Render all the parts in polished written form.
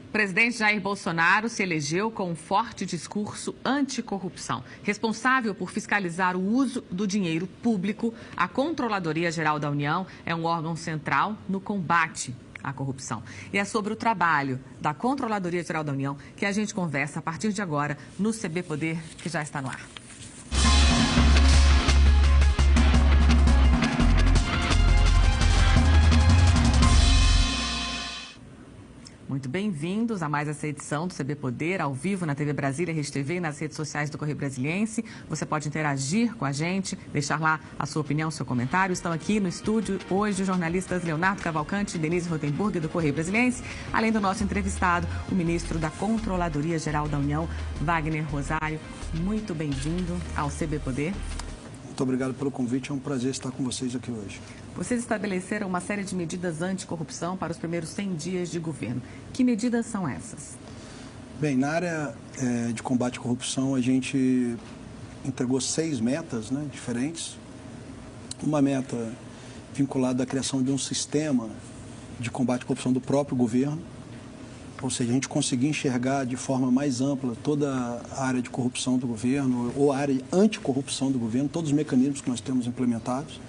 O presidente Jair Bolsonaro se elegeu com um forte discurso anticorrupção. Responsável por fiscalizar o uso do dinheiro público, a Controladoria Geral da União é um órgão central no combate à corrupção. E é sobre o trabalho da Controladoria Geral da União que a gente conversa a partir de agora no CB Poder, que já está no ar. Muito bem-vindos a mais essa edição do CB Poder, ao vivo na TV Brasília, Rede TV e nas redes sociais do Correio Brasiliense. Você pode interagir com a gente, deixar lá a sua opinião, seu comentário. Estão aqui no estúdio hoje os jornalistas Leonardo Cavalcante e Denise Rotenburg, do Correio Brasiliense, além do nosso entrevistado, o ministro da Controladoria Geral da União, Wagner Rosário. Muito bem-vindo ao CB Poder. Muito obrigado pelo convite, é um prazer estar com vocês aqui hoje. Vocês estabeleceram uma série de medidas anticorrupção para os primeiros 100 dias de governo. Que medidas são essas? Bem, na área de combate à corrupção, a gente entregou 6 metas diferentes. Uma meta vinculada à criação de um sistema de combate à corrupção do próprio governo, ou seja, a gente conseguir enxergar de forma mais ampla toda a área de corrupção do governo ou a área anticorrupção do governo, todos os mecanismos que nós temos implementados.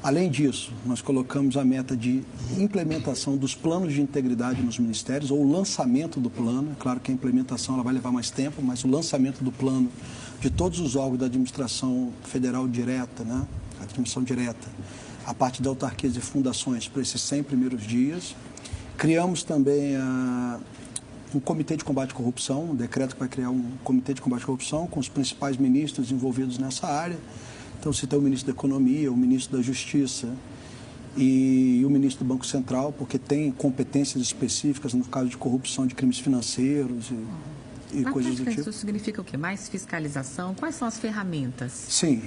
Além disso, nós colocamos a meta de implementação dos planos de integridade nos ministérios, ou o lançamento do plano. É claro que a implementação ela vai levar mais tempo, mas o lançamento do plano de todos os órgãos da administração federal direta, a administração direta, a parte de autarquias e fundações para esses 100 primeiros dias. Criamos também um comitê de combate à corrupção, um decreto que vai criar um comitê de combate à corrupção com os principais ministros envolvidos nessa área. Então, citei o ministro da Economia, o ministro da Justiça e o ministro do Banco Central, porque tem competências específicas no caso de corrupção de crimes financeiros e coisas do tipo. Isso significa o quê? Mais fiscalização? Quais são as ferramentas? Sim,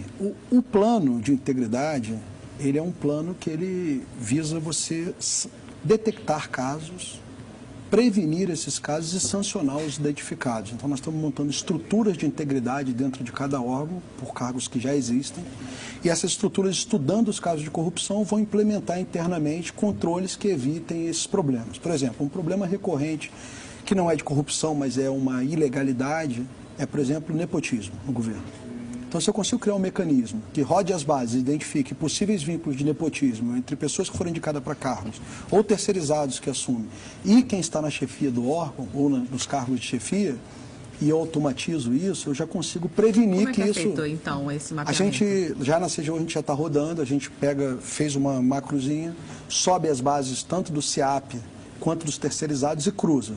o plano de integridade, ele é um plano que ele visa você detectar casos, prevenir esses casos e sancionar os identificados. Então, nós estamos montando estruturas de integridade dentro de cada órgão, por cargos que já existem, e essas estruturas, estudando os casos de corrupção, vão implementar internamente controles que evitem esses problemas. Por exemplo, um problema recorrente, que não é de corrupção, mas é uma ilegalidade, é, por exemplo, o nepotismo no governo. Então, se eu consigo criar um mecanismo que rode as bases e identifique possíveis vínculos de nepotismo entre pessoas que foram indicadas para cargos ou terceirizados que assumem e quem está na chefia do órgão ou nos cargos de chefia, e eu automatizo isso, eu já consigo prevenir que isso... Como é feito, então, esse mapeamento? A gente, já na CGU, a gente já está rodando, a gente fez uma macrozinha, sobe as bases tanto do SIAP quanto dos terceirizados e cruza.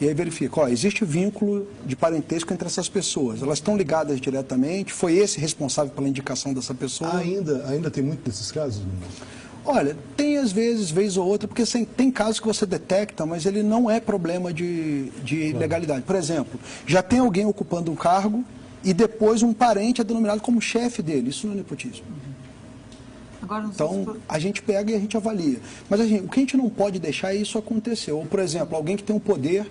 E aí verifica, existe vínculo de parentesco entre essas pessoas. Elas estão ligadas diretamente, foi esse responsável pela indicação dessa pessoa. Ainda tem muito desses casos? Olha, tem às vezes, vez ou outra, porque tem casos que você detecta, mas ele não é problema de ilegalidade. Por exemplo, já tem alguém ocupando um cargo e depois um parente é denominado como chefe dele. Isso não é nepotismo. Então, a gente pega e a gente avalia. Mas o que a gente não pode deixar é isso acontecer. Ou, por exemplo, alguém que tem o poder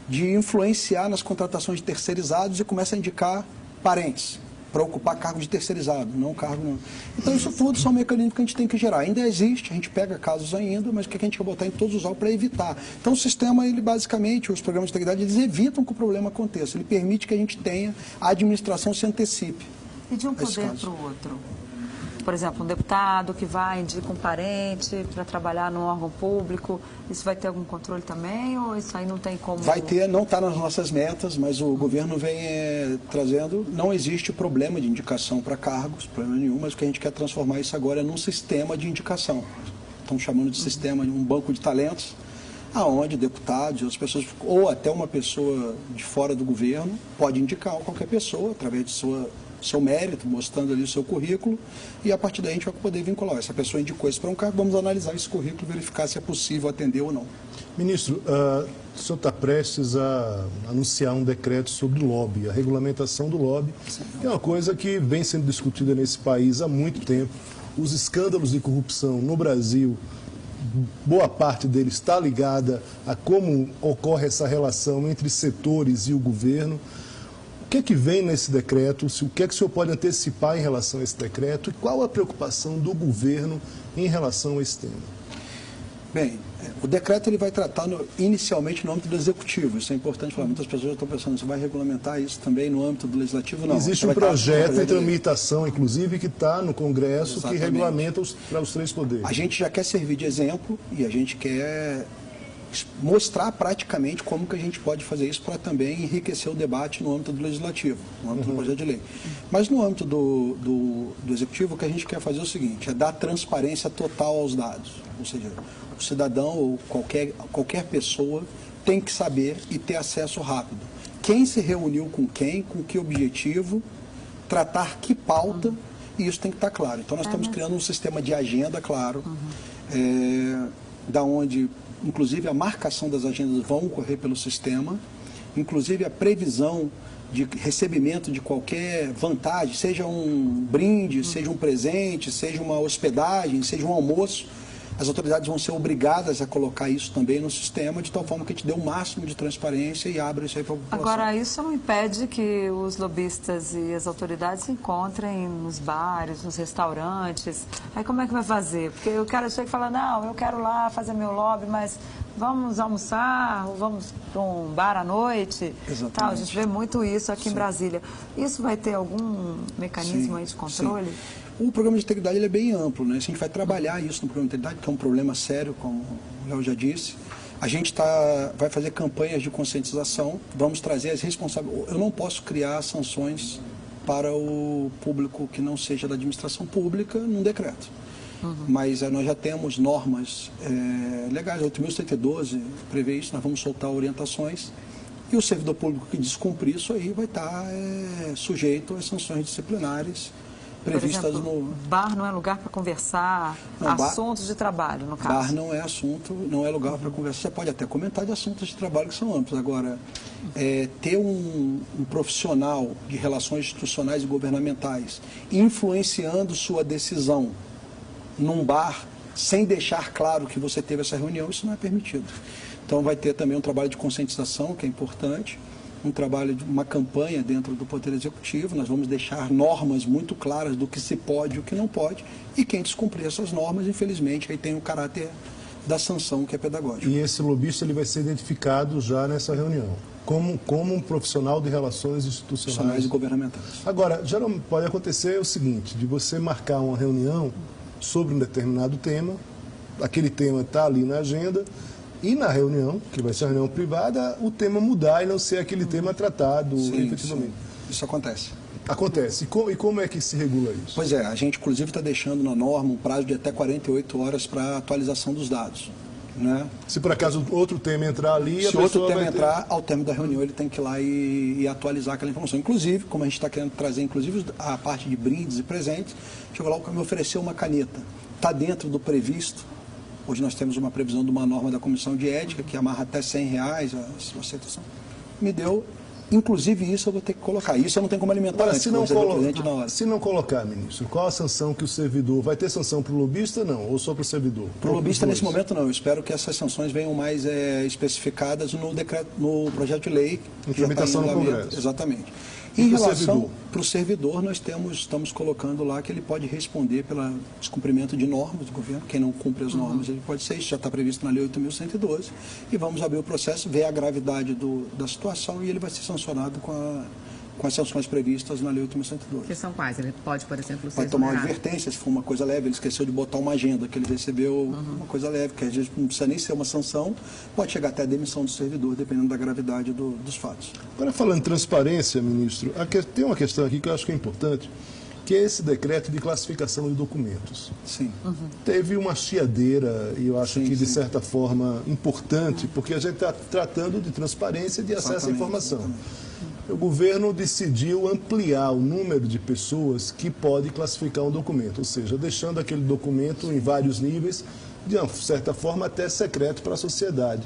de influenciar nas contratações de terceirizados e começa a indicar parentes para ocupar cargo de terceirizado, não cargo não. Então, isso tudo são mecanismos que a gente tem que gerar. Ainda existe, a gente pega casos ainda, mas o que a gente quer botar em todos os órgãos para evitar. Então, o sistema, ele basicamente, os programas de integridade, eles evitam que o problema aconteça. Ele permite que a gente tenha, a administração se antecipe. E de um poder para o outro? Por exemplo, um deputado que vai indicar um parente para trabalhar no órgão público, isso vai ter algum controle também ou isso aí não tem como? Vai ter, não está nas nossas metas, mas o governo vem trazendo, não existe problema de indicação para cargos, problema nenhum, mas o que a gente quer transformar isso agora é num sistema de indicação. Estamos chamando de sistema de um banco de talentos, aonde deputados, outras pessoas, ou até uma pessoa de fora do governo, pode indicar qualquer pessoa através de seu mérito, mostrando ali o seu currículo, e a partir daí a gente vai poder vincular. Essa pessoa indicou isso para um cargo, vamos analisar esse currículo e verificar se é possível atender ou não. Ministro, o senhor está prestes a anunciar um decreto sobre lobby, a regulamentação do lobby, que é uma coisa que vem sendo discutida nesse país há muito tempo. Os escândalos de corrupção no Brasil, boa parte deles está ligada a como ocorre essa relação entre setores e o governo. O que é que vem nesse decreto? O que é que o senhor pode antecipar em relação a esse decreto? E qual a preocupação do governo em relação a esse tema? Bem, o decreto ele vai tratar inicialmente no âmbito do executivo. Isso é importante falar. Muitas pessoas estão pensando, você vai regulamentar isso também no âmbito do legislativo? Não. Existe um projeto em tramitação, inclusive, que está no Congresso, Exatamente. que regulamenta para os 3 poderes. A gente já quer servir de exemplo e a gente quer mostrar praticamente como que a gente pode fazer isso para também enriquecer o debate no âmbito do legislativo, no âmbito do projeto de lei. Mas no âmbito do executivo, o que a gente quer fazer é o seguinte, é dar transparência total aos dados. Ou seja, o cidadão ou qualquer pessoa tem que saber e ter acesso rápido. Quem se reuniu com quem, com que objetivo, tratar que pauta, e isso tem que estar claro. Então nós estamos criando um sistema de agenda, claro, da onde inclusive a marcação das agendas vão ocorrer pelo sistema, inclusive a previsão de recebimento de qualquer vantagem, seja um brinde, seja um presente, seja uma hospedagem, seja um almoço, as autoridades vão ser obrigadas a colocar isso também no sistema, de tal forma que a gente dê o máximo de transparência e abra isso aí para a população. Agora, isso não impede que os lobistas e as autoridades se encontrem nos bares, nos restaurantes. Aí como é que vai fazer? Porque o cara chega e fala, não, eu quero lá fazer meu lobby, mas vamos almoçar, ou vamos para um bar à noite. Exatamente. Tal. A gente vê muito isso aqui em Brasília. Isso vai ter algum mecanismo aí de controle? Sim. O programa de integridade ele é bem amplo, né? A gente vai trabalhar isso no programa de integridade, que é um problema sério, como o Léo já disse. A gente vai fazer campanhas de conscientização, vamos trazer as responsabilidades. Eu não posso criar sanções para o público que não seja da administração pública num decreto. Mas nós já temos normas legais, 8.112 prevê isso, nós vamos soltar orientações. E o servidor público que descumprir isso aí vai estar sujeito às sanções disciplinares previstas. Por exemplo, no bar não é lugar para conversar, não, assuntos de trabalho, no caso. Bar não é assunto, não é lugar para conversar. Você pode até comentar de assuntos de trabalho que são amplos. Agora, ter um profissional de relações institucionais e governamentais influenciando sua decisão num bar, sem deixar claro que você teve essa reunião, isso não é permitido. Então vai ter também um trabalho de conscientização, que é importante, um trabalho de uma campanha dentro do Poder Executivo. Nós vamos deixar normas muito claras do que se pode e o que não pode, e quem descumprir essas normas, infelizmente, aí tem o caráter da sanção, que é pedagógico. E esse lobista ele vai ser identificado já nessa reunião, como um profissional de relações institucionais e governamentais. Agora, já não pode acontecer o seguinte, de você marcar uma reunião sobre um determinado tema, aquele tema está ali na agenda, e na reunião, que vai ser uma reunião privada, o tema mudar e não ser aquele tema tratado efetivamente. Sim. Isso acontece. Acontece. E como é que se regula isso? Pois é, a gente inclusive está deixando na norma um prazo de até 48 horas para atualização dos dados. Né? Se por acaso outro tema entrar ali, se outro tema entrar, ao término da reunião ele tem que ir lá e atualizar aquela informação. Inclusive, como a gente está querendo trazer inclusive a parte de brindes e presentes, chegou lá o cara me ofereceu uma caneta. Está dentro do previsto. Hoje nós temos uma previsão de uma norma da Comissão de Ética que amarra até R$100 a aceitação. Me deu, inclusive isso eu vou ter que colocar. Isso eu não tenho como alimentar. Agora, antes, se não colocar, ministro, qual a sanção que o servidor... Vai ter sanção para o lobista, não? Ou só para o servidor? Para o lobista, nesse momento, não. Eu espero que essas sanções venham mais especificadas no decreto, no projeto de lei. Em tramitação no Congresso. Exatamente. Em relação para o servidor, nós estamos colocando lá que ele pode responder pelo descumprimento de normas do governo. Quem não cumpre as normas, ele pode ser. Isso já está previsto na Lei 8.112. E vamos abrir o processo, ver a gravidade da situação e ele vai ser sancionado com as sanções previstas na Lei 8.112. Que são quais? Ele pode, por exemplo, ser Pode tomar uma advertência, se for uma coisa leve. Ele esqueceu de botar uma agenda, que ele recebeu uma coisa leve, que às vezes não precisa nem ser uma sanção, pode chegar até a demissão do servidor, dependendo da gravidade dos fatos. Agora, falando em transparência, ministro, tem uma questão aqui que eu acho que é importante, que é esse decreto de classificação de documentos. Sim. Teve uma chiadeira, e eu acho que, de certa forma, importante, porque a gente está tratando de transparência e de acesso à informação. Exatamente. O governo decidiu ampliar o número de pessoas que pode classificar um documento, ou seja, deixando aquele documento em vários níveis, de uma certa forma até secreto para a sociedade.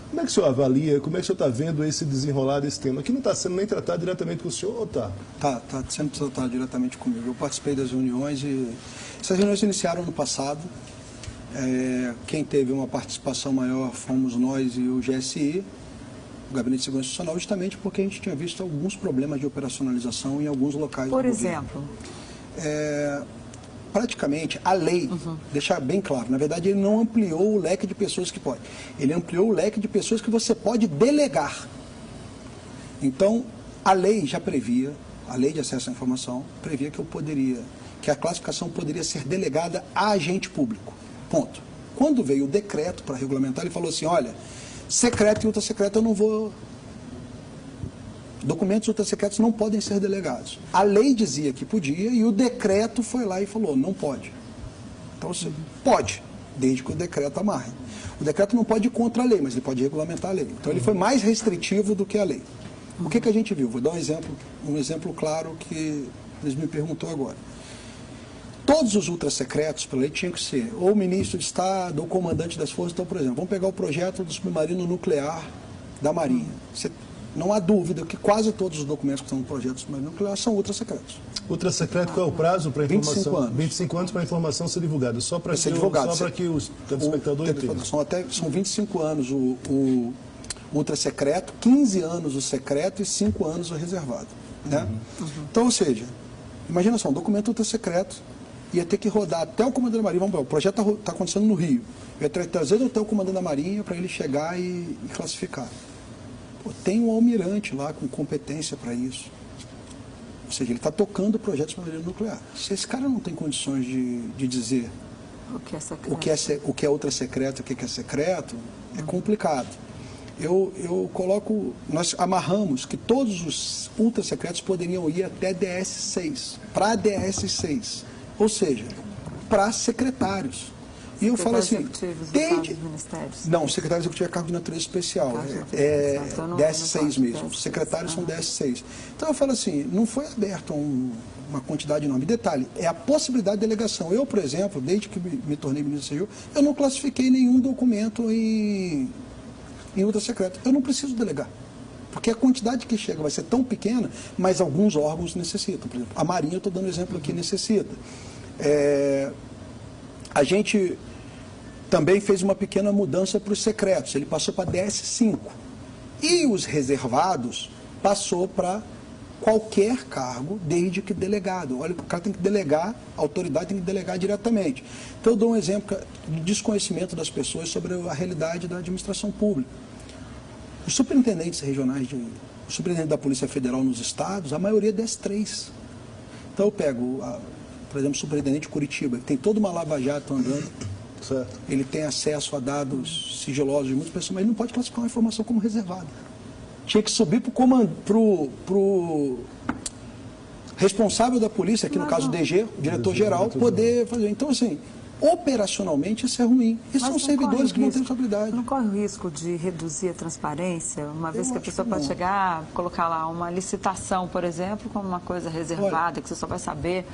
Como é que o senhor avalia, como é que o senhor está vendo esse desenrolar desse tema, que não está sendo nem tratado diretamente com o senhor, ou está? Está sendo tratado diretamente comigo. Eu participei das reuniões e essas reuniões iniciaram no passado. Quem teve uma participação maior fomos nós e o GSI, o Gabinete de Segurança Institucional, justamente porque a gente tinha visto alguns problemas de operacionalização em alguns locais do governo. Por exemplo? praticamente, a lei, deixar bem claro, na verdade ele não ampliou o leque de pessoas que pode. Ele ampliou o leque de pessoas que você pode delegar. Então, a lei já previa, a lei de acesso à informação, previa que a classificação poderia ser delegada a agente público. Ponto. Quando veio o decreto para regulamentar, ele falou assim, olha, secreto e ultrassecreto eu não vou... Documentos ultrassecretos não podem ser delegados. A lei dizia que podia e o decreto foi lá e falou, não pode. Então, você pode, desde que o decreto amarre. O decreto não pode ir contra a lei, mas ele pode regulamentar a lei. Então, ele foi mais restritivo do que a lei. O que a gente viu? Vou dar um exemplo claro que eles me perguntou agora. Todos os ultrassecretos, pela lei, tinham que ser ou o ministro de Estado ou o comandante das forças. Então, por exemplo, vamos pegar o projeto do submarino nuclear da Marinha. Não há dúvida que quase todos os documentos que estão no projeto do submarino nuclear são ultrassecretos. Ultrassecreto, qual é o prazo para a informação? 25 anos. 25 anos para a informação ser divulgada. Só para que os telespectadores entendam. São 25 anos o ultrassecreto, 15 anos o secreto e 5 anos o reservado. Né? Então, ou seja, imagina só, um documento ultrassecreto ia ter que rodar até o comandante da Marinha. Vamos ver, o projeto está acontecendo no Rio. Ia ter que trazer até o comandante da Marinha para ele chegar e classificar. Pô, tem um almirante lá com competência para isso. Ou seja, ele está tocando o projeto de submarino nuclear. Se esse cara não tem condições de dizer o que é ultrassecreto e o que é secreto, é complicado. Nós amarramos que todos os ultrassecretos poderiam ir até DS6, para DS6, ou seja, para secretários. E eu falo assim, não, o secretário executivo é cargo de natureza especial, é DS6 mesmo, os secretários são DS6. Então eu falo assim, não foi aberto uma quantidade enorme. Detalhe, é a possibilidade de delegação. Eu, por exemplo, desde que me tornei ministro da CGU, eu não classifiquei nenhum documento em ultrassecreto. Eu não preciso delegar. Porque a quantidade que chega vai ser tão pequena, mas alguns órgãos necessitam. Por exemplo, a Marinha, eu estou dando exemplo aqui, necessita. A gente também fez uma pequena mudança para os secretos. Ele passou para DS5. E os reservados passou para qualquer cargo, desde que delegado. Olha, o cara tem que delegar, a autoridade tem que delegar diretamente. Então, eu dou um exemplo de desconhecimento das pessoas sobre a realidade da administração pública. Os superintendentes regionais, o superintendente da Polícia Federal nos estados, a maioria é DS3. Então, eu pego, por exemplo, o superintendente de Curitiba, que tem toda uma lava-jato andando, certo. Ele tem acesso a dados sigilosos de muitas pessoas, mas ele não pode classificar uma informação como reservada. Tinha que subir para o responsável da polícia, aqui no caso o DG, o diretor-geral, poder fazer. Então, assim, operacionalmente isso é ruim. E são servidores que não têm responsabilidade. Não corre o risco de reduzir a transparência, uma vez que a pessoa pode chegar, colocar lá uma licitação, por exemplo, como uma coisa reservada, que você só vai saber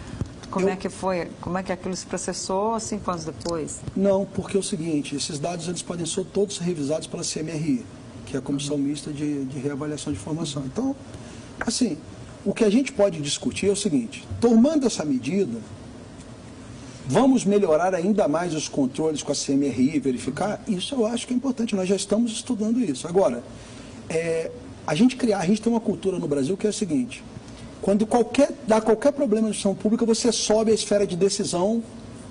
como é que foi, como é que aquilo se processou 5 anos depois? Não, porque é o seguinte, esses dados eles podem ser todos revisados pela CMRI, que é a Comissão Mista de Reavaliação de Informação. Então, assim, o que a gente pode discutir é o seguinte, tomando essa medida, vamos melhorar ainda mais os controles com a CMRI, verificar? Isso eu acho que é importante, nós já estamos estudando isso. Agora, a gente tem uma cultura no Brasil que é a seguinte, quando dá qualquer problema na gestão pública, você sobe a esfera de decisão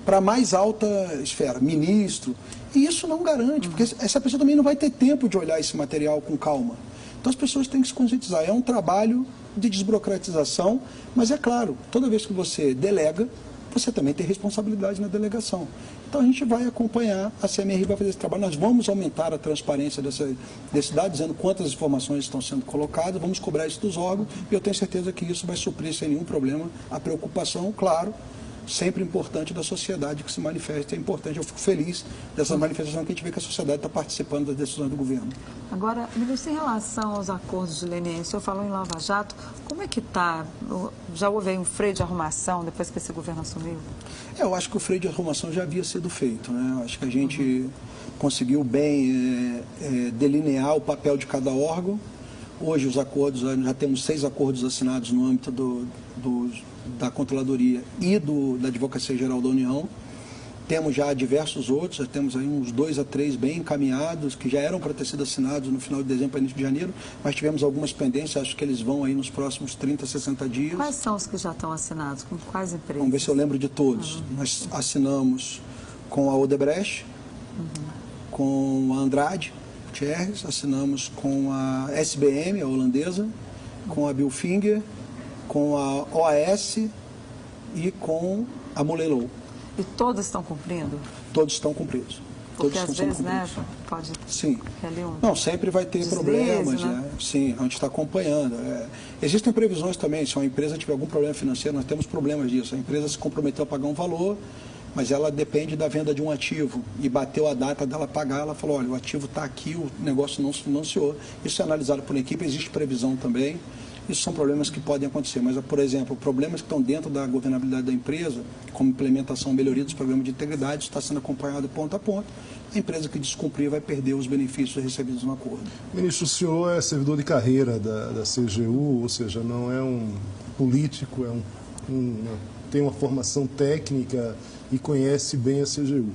para a mais alta esfera, ministro, e isso não garante, porque essa pessoa também não vai ter tempo de olhar esse material com calma. Então as pessoas têm que se conscientizar, é um trabalho de desburocratização, mas é claro, toda vez que você delega, você também tem responsabilidade na delegação. Então a gente vai acompanhar, a CMRI vai fazer esse trabalho, nós vamos aumentar a transparência desse dado, dizendo quantas informações estão sendo colocadas, vamos cobrar isso dos órgãos, e eu tenho certeza que isso vai suprir sem nenhum problema a preocupação, claro, sempre importante da sociedade que se manifesta, é importante, eu fico feliz dessa manifestação que a gente vê que a sociedade está participando das decisões do governo. Agora, ministro, em relação aos acordos de leniência, o senhor falou em Lava Jato, como é que está? Já houve aí um freio de arrumação depois que esse governo assumiu? Eu acho que o freio de arrumação já havia sido feito, né? Eu acho que a gente conseguiu bem delinear o papel de cada órgão. Hoje os acordos, já temos 6 acordos assinados no âmbito da Controladoria e da Advocacia Geral da União. temos já diversos outros, já temos aí uns 2 a 3 bem encaminhados, que já eram para ter sido assinados no final de dezembro para início de janeiro, mas tivemos algumas pendências, acho que eles vão aí nos próximos 30, 60 dias. Quais são os que já estão assinados? Com quais empresas? Vamos ver se eu lembro de todos. Nós assinamos com a Odebrecht, com a Andrade Gutierrez, assinamos com a SBM, a holandesa, com a Bilfinger, com a OAS e com a Molelou. E todos estão cumprindo? Todos estão cumpridos. Porque Todos às vezes, né, cumpridos. pode Sim. ter ali um Não, sempre vai ter deslize, problemas, né? né? Sim, a gente está acompanhando. Existem previsões também, se uma empresa tiver algum problema financeiro, nós temos problemas disso. A empresa se comprometeu a pagar um valor, mas ela depende da venda de um ativo. E bateu a data dela pagar, ela falou, olha, o ativo está aqui, o negócio não se financiou. Isso é analisado por equipe, existe previsão também. Isso são problemas que podem acontecer, mas, por exemplo, problemas que estão dentro da governabilidade da empresa, como implementação, melhoria dos programas de integridade, está sendo acompanhado ponto a ponto. A empresa que descumprir vai perder os benefícios recebidos no acordo. Ministro, o senhor é servidor de carreira da CGU, ou seja, não é um político, tem uma formação técnica e conhece bem a CGU.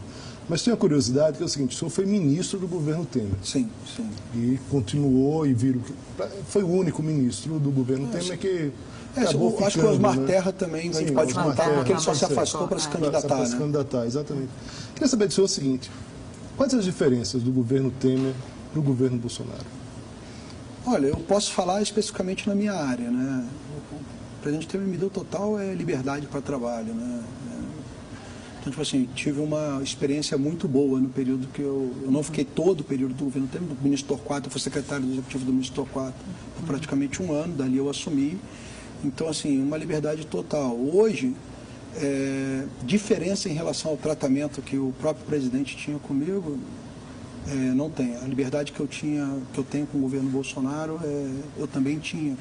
Mas tem uma curiosidade que é o seguinte, o senhor foi ministro do governo Temer. Sim, sim. E continuou e foi o único ministro do governo Temer que acabou ficando, acho que o Osmar né? Terra também, a gente Sim, pode Osmar contar, Terra, porque ele só se também afastou para se candidatar, para se né? candidatar, exatamente. Queria saber do senhor o seguinte, quais as diferenças do governo Temer para o governo Bolsonaro? Olha, eu posso falar especificamente na minha área, né? O presidente Temer me deu total liberdade para trabalho, né? Então, tipo assim, tive uma experiência muito boa no período que eu não fiquei todo o período do governo Temer, do ministro Torquato, eu fui secretário do executivo do ministro Torquato por praticamente um ano, dali eu assumi. Então, assim, uma liberdade total. Hoje, diferença em relação ao tratamento que o próprio presidente tinha comigo, não tem. A liberdade que eu tenho com o governo Bolsonaro, eu também tinha.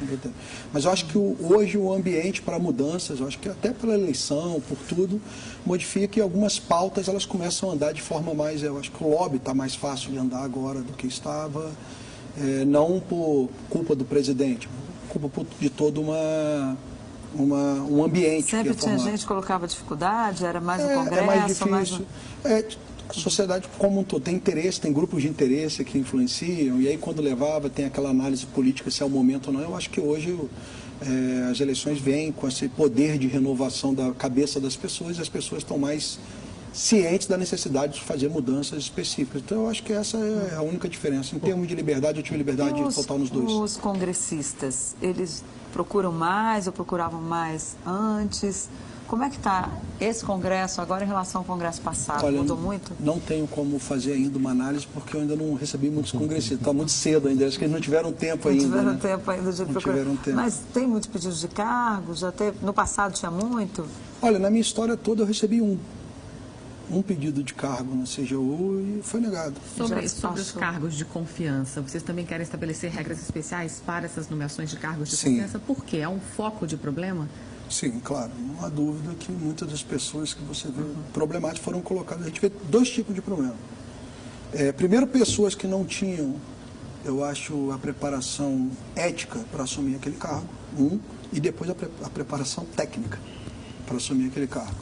Mas eu acho que hoje o ambiente para mudanças, eu acho que até pela eleição, por tudo, modifica e algumas pautas elas começam a andar de forma mais... Eu acho que o lobby está mais fácil de andar agora do que estava, não por culpa do presidente, culpa de todo um ambiente. Sempre tinha gente que colocava dificuldade, era mais o Congresso, é mais difícil. A sociedade como um todo tem interesse, tem grupos de interesse que influenciam, e aí quando levava tem aquela análise política se é o momento ou não. Eu acho que hoje as eleições vêm com esse poder de renovação da cabeça das pessoas, e as pessoas estão mais cientes da necessidade de fazer mudanças específicas. Então eu acho que essa é a única diferença. Em termos de liberdade, eu tive liberdade total nos dois. Os congressistas, eles procuram mais ou procuravam mais antes? Como é que está esse Congresso agora em relação ao Congresso passado? Olha, mudou muito? Não tenho como fazer ainda uma análise, porque eu ainda não recebi muitos congressistas. Está muito cedo ainda, acho que eles não tiveram tempo ainda. Não tiveram né? tempo ainda de procurar. Tiveram tempo. Mas tem muitos pedidos de cargos? Já teve, no passado tinha muito? Olha, na minha história toda eu recebi um pedido de cargo na CGU e foi negado. Sobre os cargos de confiança, vocês também querem estabelecer regras especiais para essas nomeações de cargos de confiança? Por quê? É um foco de problema? Sim, claro. Não há dúvida que muitas das pessoas que você vê problemáticas foram colocadas. A gente vê 2 tipos de problema. Primeiro, pessoas que não tinham, eu acho, a preparação ética para assumir aquele cargo, e depois a preparação técnica para assumir aquele cargo.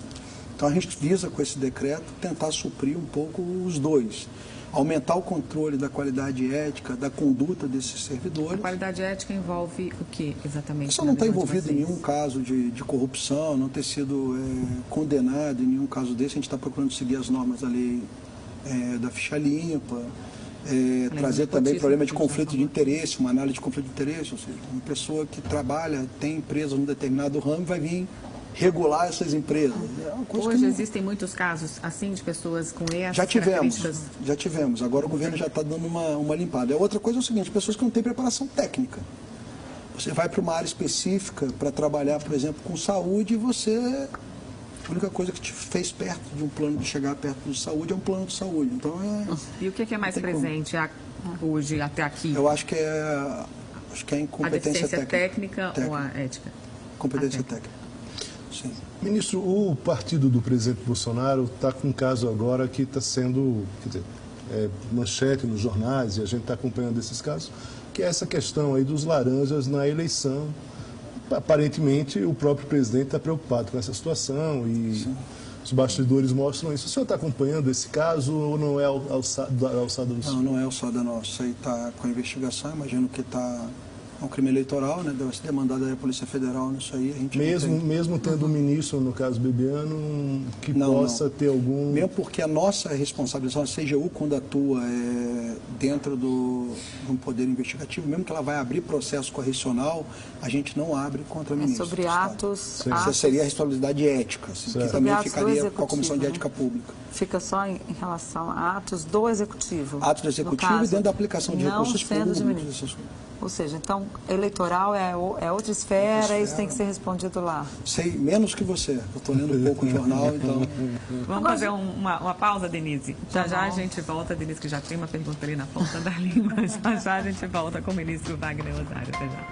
Então, a gente visa, com esse decreto, tentar suprir um pouco os dois. Aumentar o controle da qualidade ética, da conduta desses servidores. A qualidade ética envolve o que exatamente? Você não está envolvido em nenhum caso de corrupção, não ter sido condenado em nenhum caso desse. A gente está procurando seguir as normas da lei da ficha limpa, trazer também problema de conflito de interesse, uma análise de conflito de interesse, ou seja, uma pessoa que trabalha, tem empresa num determinado ramo, vai vir regular essas empresas. Hoje existem muitos casos assim de pessoas com essas características? Já tivemos. Agora o governo já está dando uma limpada. A outra coisa é o seguinte, pessoas que não têm preparação técnica. Você vai para uma área específica para trabalhar, por exemplo, com saúde, e a única coisa que te fez perto de um plano de chegar perto de saúde é um plano de saúde. Então E o que é mais presente hoje até aqui? Eu acho que é a incompetência técnica ou a ética? Competência técnica. Sim. Ministro, o partido do presidente Bolsonaro está com um caso agora que está sendo, manchete nos jornais, e a gente está acompanhando esses casos, que é essa questão aí dos laranjas na eleição. Aparentemente, o próprio presidente está preocupado com essa situação e Os bastidores mostram isso. O senhor está acompanhando esse caso ou não é alçada do senhor? Não é alçada nossa. Isso aí está com a investigação, imagino que está... É um crime eleitoral, né? Deve ser demandado a Polícia Federal nisso aí. A gente mesmo tendo um ministro, no caso Bebiano, que possa ter algum... Mesmo porque a nossa responsabilização, a CGU, quando atua dentro de um poder investigativo, mesmo que ela vai abrir processo correcional, a gente não abre contra o ministro. Sobre atos... Isso seria a responsabilidade ética, assim, que também ficaria com a Comissão de Ética Pública. Fica só em relação a atos do Executivo. Atos do Executivo e dentro da aplicação de recursos públicos. Ou seja, então, eleitoral é outra esfera, isso tem que ser respondido lá. Sei menos que você. Eu estou lendo um pouco o jornal, então... Vamos fazer uma pausa, Denise. Já a gente volta. Denise, que já tem uma pergunta ali na ponta da língua. Já a gente volta com o ministro Wagner Rosário. Até já.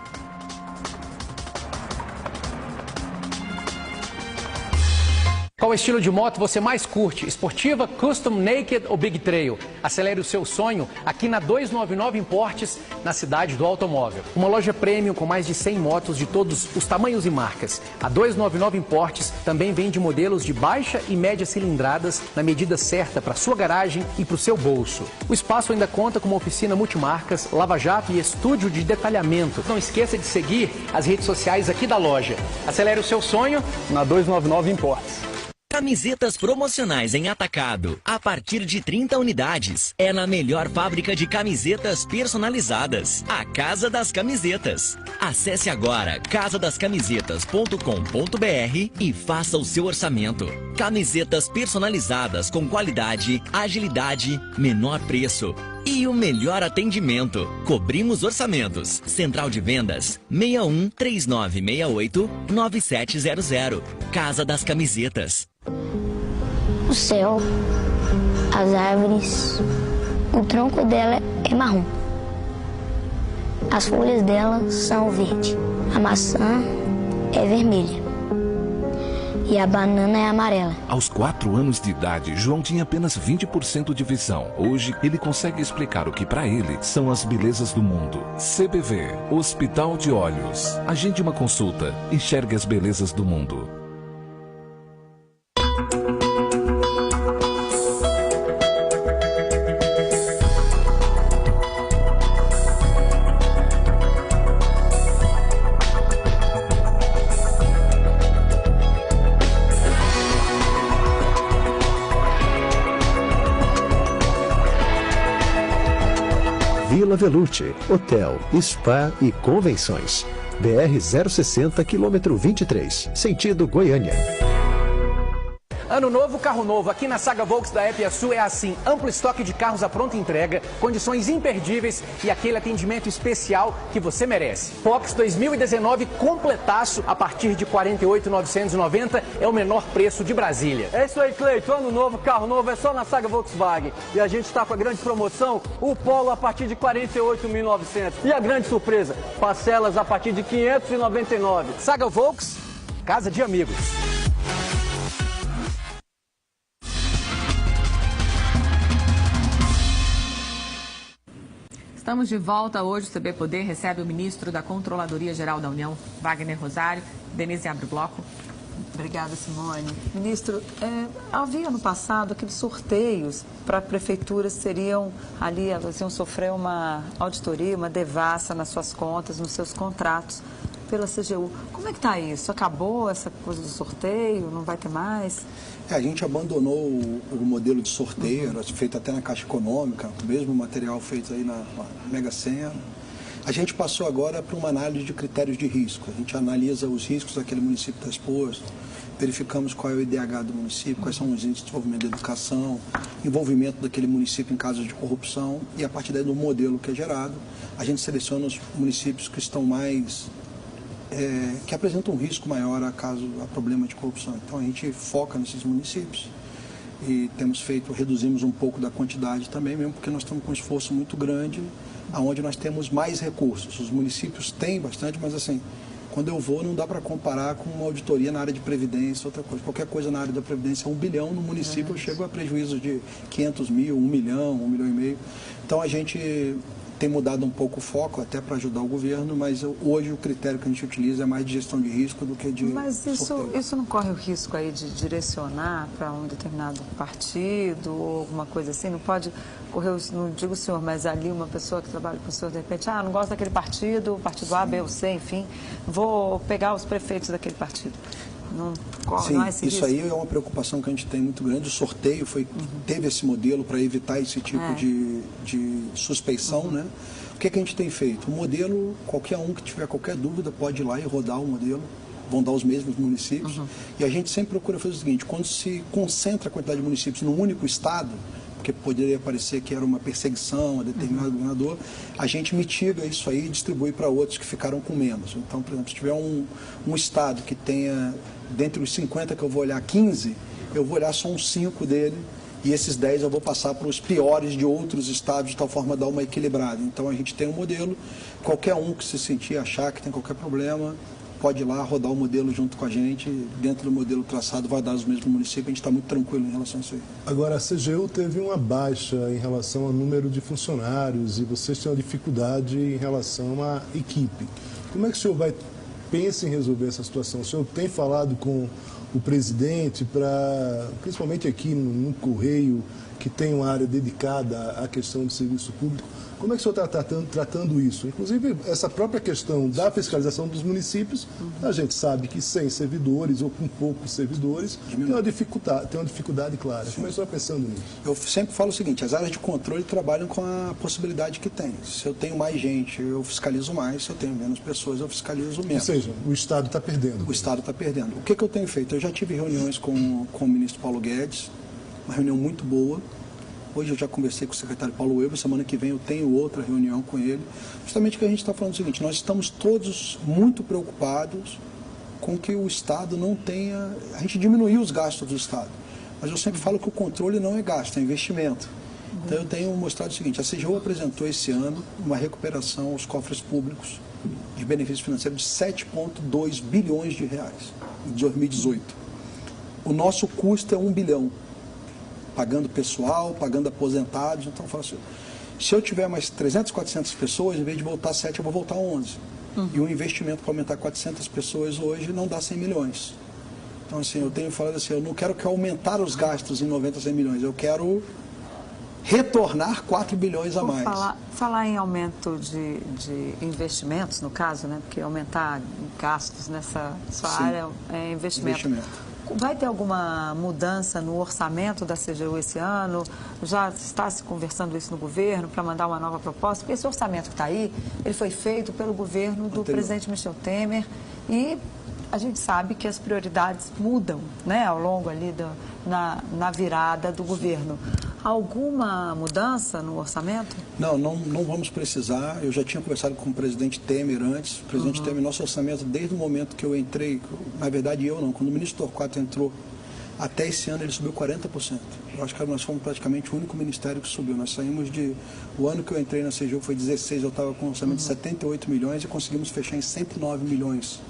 Qual estilo de moto você mais curte? Esportiva, Custom, Naked ou Big Trail? Acelere o seu sonho aqui na 299 Importes, na cidade do automóvel. Uma loja premium com mais de 100 motos de todos os tamanhos e marcas. A 299 Importes também vende modelos de baixa e média cilindradas na medida certa para sua garagem e para o seu bolso. O espaço ainda conta com uma oficina multimarcas, lava-jato e estúdio de detalhamento. Não esqueça de seguir as redes sociais aqui da loja. Acelere o seu sonho na 299 Importes. Camisetas promocionais em atacado, a partir de 30 unidades. É na melhor fábrica de camisetas personalizadas, a Casa das Camisetas. Acesse agora casadascamisetas.com.br e faça o seu orçamento. Camisetas personalizadas com qualidade, agilidade, menor preço e o melhor atendimento. Cobrimos orçamentos. Central de Vendas 61 3968 9700. Casa das Camisetas. O céu, as árvores, o tronco dela é marrom. As folhas dela são verde. A maçã é vermelha. E a banana é amarela. Aos 4 anos de idade, João tinha apenas 20% de visão. Hoje, ele consegue explicar o que para ele são as belezas do mundo. CBV, Hospital de Olhos. Agende uma consulta. Enxergue as belezas do mundo. Vila Velute, hotel, spa e convenções. BR 060, quilômetro 23, sentido Goiânia. Ano novo, carro novo. Aqui na Saga Volks da EpiaSul é assim. Amplo estoque de carros à pronta entrega, condições imperdíveis e aquele atendimento especial que você merece. Fox 2019 completaço a partir de R$ 48.990 é o menor preço de Brasília. É isso aí, Cleiton. Ano novo, carro novo é só na Saga Volkswagen. E a gente está com a grande promoção, o Polo a partir de R$ 48.900. E a grande surpresa, parcelas a partir de R$ 599. Saga Volks, casa de amigos. Estamos de volta hoje. O CB Poder recebe o ministro da Controladoria Geral da União, Wagner Rosário. Denise, abre o bloco. Obrigada, Simone. Ministro, havia no passado aqueles sorteios para prefeituras seriam ali, elas iam sofrer uma auditoria, uma devassa nas suas contas, nos seus contratos pela CGU. Como é que está isso? Acabou essa coisa do sorteio? Não vai ter mais? A gente abandonou o modelo de sorteio, era feito até na Caixa Econômica, o mesmo material feito aí na Mega Sena. A gente passou agora para uma análise de critérios de risco. A gente analisa os riscos daquele município está exposto, verificamos qual é o IDH do município, quais são os índices de desenvolvimento da educação, envolvimento daquele município em casos de corrupção, e a partir daí do modelo que é gerado, a gente seleciona os municípios que estão mais... que apresentam um risco maior a problema de corrupção. Então a gente foca nesses municípios e reduzimos um pouco da quantidade também, mesmo porque nós estamos com um esforço muito grande, aonde nós temos mais recursos. Os municípios têm bastante, mas assim, quando eu vou não dá para comparar com uma auditoria na área de previdência, outra coisa. Qualquer coisa na área da previdência, 1 bilhão no município, eu chego a prejuízo de 500 mil, 1 milhão, 1,5 milhão. Então a gente tem mudado um pouco o foco, até para ajudar o governo, mas hoje o critério que a gente utiliza é mais de gestão de risco do que de Mas isso não corre o risco aí de direcionar para um determinado partido ou alguma coisa assim? Não pode correr, não digo o senhor, mas ali uma pessoa que trabalha com o senhor, de repente, não gosta daquele partido, partido A, B ou C, enfim, vou pegar os prefeitos daquele partido. Não corre, sim, não há esse isso risco? aí é uma preocupação que a gente tem muito grande. O sorteio teve esse modelo para evitar esse tipo de suspeição, né? O que a gente tem feito? O modelo, qualquer um que tiver qualquer dúvida pode ir lá e rodar o modelo, vão dar os mesmos municípios. E a gente sempre procura fazer o seguinte, quando se concentra a quantidade de municípios num único estado, porque poderia parecer que era uma perseguição a determinado governador, a gente mitiga isso aí e distribui para outros que ficaram com menos. Então, por exemplo, se tiver um estado que tenha, dentre os 50 que eu vou olhar, 15, eu vou olhar só uns 5 dele, e esses 10 eu vou passar para os piores de outros estados, de tal forma a dar uma equilibrada. Então, a gente tem um modelo, qualquer um que se sentir, achar que tem qualquer problema, pode ir lá rodar o modelo junto com a gente, dentro do modelo traçado vai dar os mesmos municípios, a gente está muito tranquilo em relação a isso aí. Agora, a CGU teve uma baixa em relação ao número de funcionários e vocês têm uma dificuldade em relação à equipe. Como é que o senhor pensa em resolver essa situação? O senhor tem falado com o presidente, principalmente aqui no Correio, que tem uma área dedicada à questão de serviço público, como é que o senhor está tratando isso? Inclusive, essa própria questão da fiscalização dos municípios, a gente sabe que sem servidores ou com poucos servidores, tem uma dificuldade clara. Como é que o senhor está pensando nisso? Eu sempre falo o seguinte, as áreas de controle trabalham com a possibilidade que tem. Se eu tenho mais gente, eu fiscalizo mais. Se eu tenho menos pessoas, eu fiscalizo menos. Ou seja, o Estado está perdendo. O Estado está perdendo. O que eu tenho feito? Eu já tive reuniões com o ministro Paulo Guedes, uma reunião muito boa. Hoje eu já conversei com o secretário Paulo Weber, semana que vem eu tenho outra reunião com ele. Justamente que a gente está falando o seguinte, nós estamos todos muito preocupados com que o Estado não tenha... A gente diminuiu os gastos do Estado, mas eu sempre falo que o controle não é gasto, é investimento. Então eu tenho mostrado o seguinte, a CGU apresentou esse ano uma recuperação aos cofres públicos de benefício financeiro de 7,2 bilhões de reais em 2018. O nosso custo é 1 bilhão. Pagando pessoal, pagando aposentados. Então, eu falo assim, se eu tiver mais 300, 400 pessoas, em vez de voltar 7, eu vou voltar 11. E o investimento para aumentar 400 pessoas hoje não dá 100 milhões. Então, assim, eu tenho falado assim, eu não quero que aumentar os gastos em 90, 100 milhões, eu quero retornar 4 bilhões a mais. Falar em aumento de investimentos, no caso, né? Porque aumentar gastos nessa sua área é investimento. Vai ter alguma mudança no orçamento da CGU esse ano? Já está se conversando isso no governo para mandar uma nova proposta? Porque esse orçamento que está aí, ele foi feito pelo governo do presidente Michel Temer e a gente sabe que as prioridades mudam, né, ao longo ali na virada do governo. Alguma mudança no orçamento? Não vamos precisar. Eu já tinha conversado com o presidente Temer antes. O presidente Temer, nosso orçamento, desde o momento que eu entrei, na verdade eu não, quando o ministro Torquato entrou, até esse ano ele subiu 40%. Eu acho que nós fomos praticamente o único ministério que subiu. Nós saímos o ano que eu entrei na CGU foi 16, eu estava com um orçamento de 78 milhões e conseguimos fechar em 109 milhões.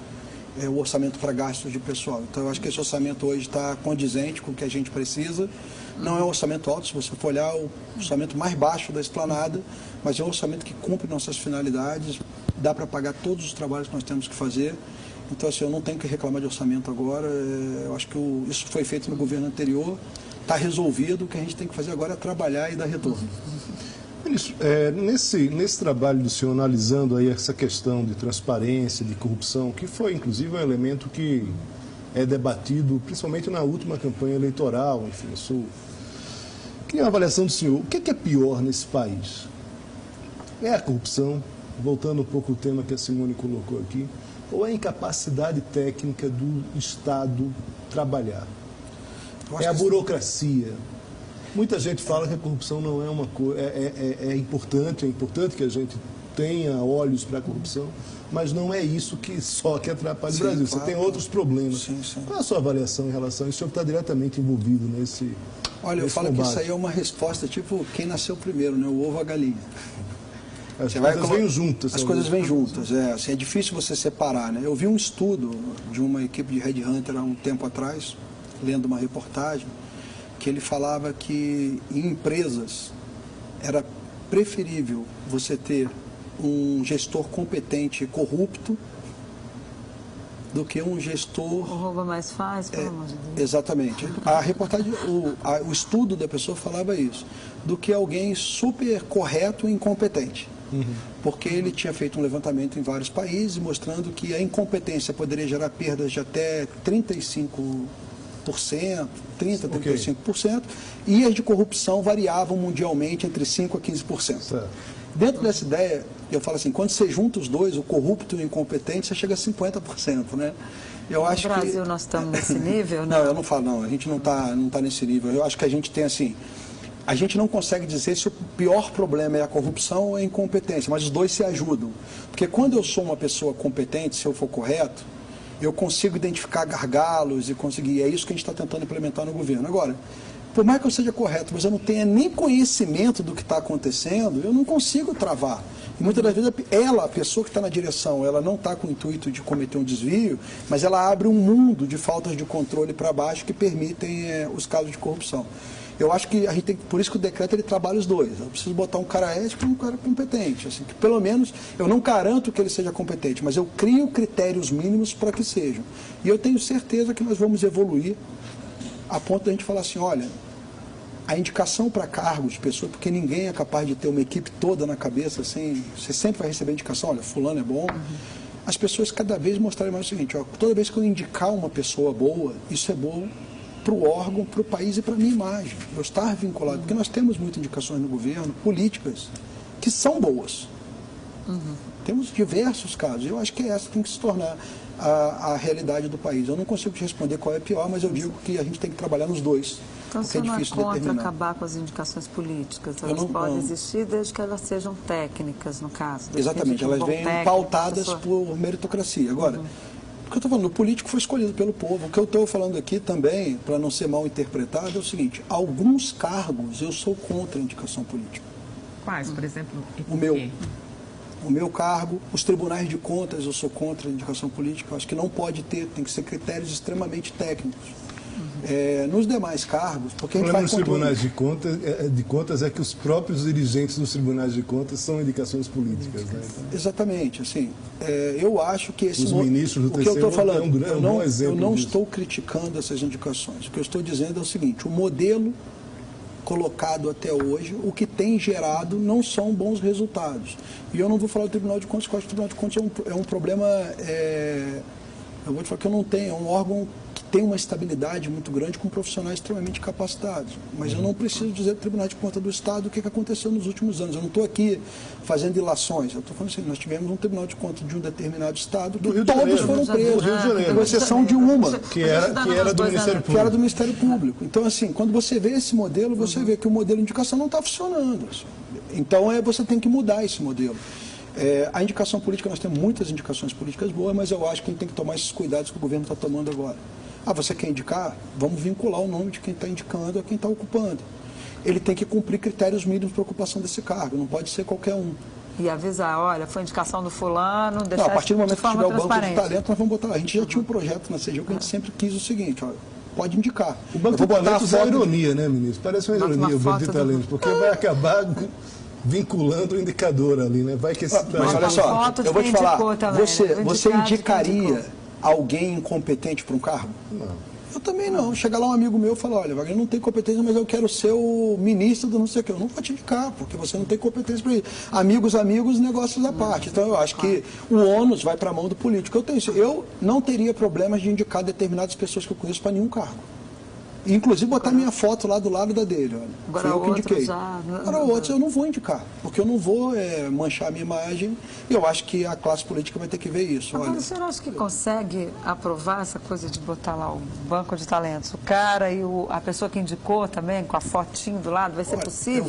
O orçamento para gastos de pessoal. Então, eu acho que esse orçamento hoje está condizente com o que a gente precisa. Não é um orçamento alto, se você for olhar, o orçamento mais baixo da Esplanada, mas é um orçamento que cumpre nossas finalidades, dá para pagar todos os trabalhos que nós temos que fazer. Então, assim, eu não tenho que reclamar de orçamento agora. Eu acho que isso foi feito no governo anterior, está resolvido. O que a gente tem que fazer agora é trabalhar e dar retorno. Nesse trabalho do senhor, analisando aí essa questão de transparência, de corrupção, que foi inclusive um elemento que é debatido, principalmente na última campanha eleitoral, enfim, queria uma avaliação do senhor. O que é pior nesse país? É a corrupção, voltando um pouco ao tema que a Simone colocou aqui, ou é a incapacidade técnica do Estado trabalhar? É a burocracia? Muita gente fala que a corrupção não é uma coisa, é importante que a gente tenha olhos para a corrupção, mas não é isso que atrapalha o Brasil. Claro. Você tem outros problemas. Sim. Qual é a sua avaliação em relação a isso? O senhor está diretamente envolvido nesse Olha, eu falo combate. Que isso aí é uma resposta tipo quem nasceu primeiro, né? O ovo ou a galinha. As coisas vêm juntas. As coisas vêm juntas, assim, é difícil você separar, né? Eu vi um estudo de uma equipe de Headhunter há um tempo atrás, lendo uma reportagem, que ele falava que em empresas era preferível você ter um gestor competente e corrupto do que um gestor... O rouba mais faz, pelo amor de Deus. Exatamente. A reportagem, o estudo da pessoa falava isso, do que alguém super correto e incompetente. Porque ele tinha feito um levantamento em vários países, mostrando que a incompetência poderia gerar perdas de até 35%, 35%, e as de corrupção variavam mundialmente entre 5% a 15%. Certo. Dentro dessa ideia, eu falo assim, quando você junta os dois, o corrupto e o incompetente, você chega a 50%, né? Eu acho no Brasil nós estamos nesse nível, não? Não, eu não falo, não, a gente não tá nesse nível. Eu acho que a gente tem assim, a gente não consegue dizer se o pior problema é a corrupção ou a incompetência, mas os dois se ajudam. Porque quando eu sou uma pessoa competente, se eu for correto, eu consigo identificar gargalos e conseguir. É isso que a gente está tentando implementar no governo. Agora, por mais que eu seja correto, mas eu não tenha nem conhecimento do que está acontecendo, eu não consigo travar. E muitas das vezes a pessoa que está na direção, ela não está com o intuito de cometer um desvio, mas ela abre um mundo de faltas de controle para baixo que permitem os casos de corrupção. Eu acho que a gente tem, por isso que o decreto ele trabalha os dois. Eu preciso botar um cara ético e um cara competente. Assim, que pelo menos eu não garanto que ele seja competente, mas eu crio critérios mínimos para que sejam. E eu tenho certeza que nós vamos evoluir a ponto de a gente falar assim, olha, a indicação para cargos de pessoas, porque ninguém é capaz de ter uma equipe toda na cabeça, assim, você sempre vai receber indicação, olha, fulano é bom. As pessoas cada vez mostrarem mais o seguinte, ó, toda vez que eu indicar uma pessoa boa, isso é bom para o órgão, para o país e para a minha imagem. Eu estar vinculado, porque nós temos muitas indicações no governo, políticas, que são boas. Temos diversos casos. Eu acho que essa tem que se tornar a realidade do país. Eu não consigo te responder qual é pior, mas eu digo que a gente tem que trabalhar nos dois. Então, você não é contra acabar com as indicações políticas? Elas podem existir desde que elas sejam técnicas, no caso. Exatamente, elas vêm pautadas por meritocracia. Agora, o que eu estou falando, o político foi escolhido pelo povo. O que eu estou falando aqui também, para não ser mal interpretado, é o seguinte, alguns cargos eu sou contra a indicação política. Quais, por exemplo? O meu cargo, os tribunais de contas, eu sou contra a indicação política. Eu acho que não pode ter, tem que ser critérios extremamente técnicos. Nos demais cargos, porque a gente vai... Nos tribunais de contas é que os próprios dirigentes dos tribunais de contas são indicações políticas, né? Então... Exatamente, assim, eu acho que esse... Os ministros do o que eu estou falando, eu não estou criticando essas indicações. O que eu estou dizendo é o seguinte, o modelo colocado até hoje, o que tem gerado não são bons resultados. E eu não vou falar do Tribunal de Contas, porque eu acho que o Tribunal de Contas é um problema... eu vou te falar que eu não tenho, é um órgão que tem uma estabilidade muito grande com profissionais extremamente capacitados. Mas eu não preciso dizer do Tribunal de Contas do Estado o que aconteceu nos últimos anos. Eu não estou aqui fazendo ilações. Eu estou falando assim, nós tivemos um Tribunal de Contas de um determinado Estado que todos foram presos, com exceção de uma. Que era do Ministério Público. Que era do Ministério Público. Então, assim, quando você vê esse modelo, você vê que o modelo de indicação não está funcionando. Então, você tem que mudar esse modelo. A indicação política, nós temos muitas indicações políticas boas, mas eu acho que a gente tem que tomar esses cuidados que o governo está tomando agora. Você quer indicar? Vamos vincular o nome de quem está indicando a quem está ocupando. Ele tem que cumprir critérios mínimos para ocupação desse cargo, não pode ser qualquer um. E avisar, olha, foi indicação do fulano, deixar a partir do momento que tiver o banco de talento, nós vamos botar. A gente já tinha um projeto na CGU que a gente sempre quis o seguinte, olha, pode indicar. O banco de talentos é ironia, né, ministro? Parece uma ironia o banco de talentos, porque vai acabar vinculando o indicador ali, né? Vai que esse mas olha só, eu vou te falar, você indicaria alguém incompetente para um cargo? Não. Eu também não. Chega lá um amigo meu e fala, olha, Wagner, eu não tenho competência, mas eu quero ser o ministro do não sei o quê. Eu não vou te indicar, porque você não tem competência para isso. Amigos, negócios à parte. Então, eu acho que o ônus vai para a mão do político. Eu não teria problemas de indicar determinadas pessoas que eu conheço para nenhum cargo. Inclusive botar minha foto lá do lado da dele. Olha. Agora foi eu que indiquei. Agora outros eu não vou indicar, porque eu não vou manchar a minha imagem, e eu acho que a classe política vai ter que ver isso. Agora, olha. o senhor acha que consegue aprovar essa coisa de botar lá o banco de talentos? O cara e a pessoa que indicou também, com a fotinho do lado, vai ser possível?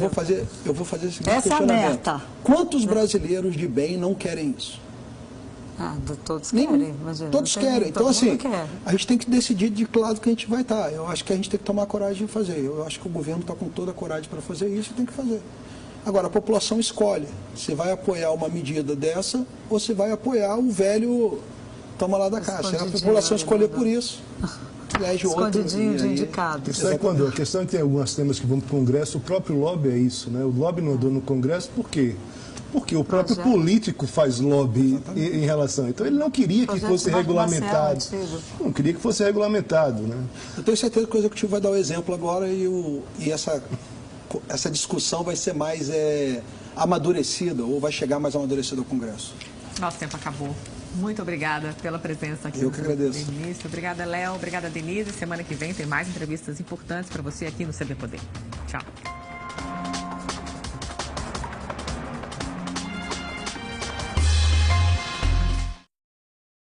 Eu vou fazer o seguinte essa questionamento. Meta. Quantos brasileiros de bem não querem isso? Todos querem. Todos querem. Então, assim, a gente tem que decidir de que lado que a gente vai estar. Eu acho que a gente tem que tomar coragem de fazer. Eu acho que o governo está com toda a coragem para fazer isso e tem que fazer. Agora, a população escolhe se vai apoiar uma medida dessa ou se vai apoiar o velho toma lá da caixa. A população escolher por isso. elege outro. Escondidinho de indicado. Isso é quando a questão é que tem alguns temas que vão para o Congresso, o próprio lobby é isso, né? O lobby não andou no Congresso, por quê? Porque o próprio político faz lobby em relação. Então ele não queria que fosse regulamentado. Não queria que fosse regulamentado, né? Eu tenho certeza que o Executivo vai dar o exemplo agora e essa discussão vai ser mais amadurecida, ou vai chegar mais amadurecida ao Congresso. Nosso tempo acabou. Muito obrigada pela presença aqui. Eu que agradeço. Obrigada, Léo. Obrigada, Denise. Semana que vem tem mais entrevistas importantes para você aqui no CB Poder. Tchau.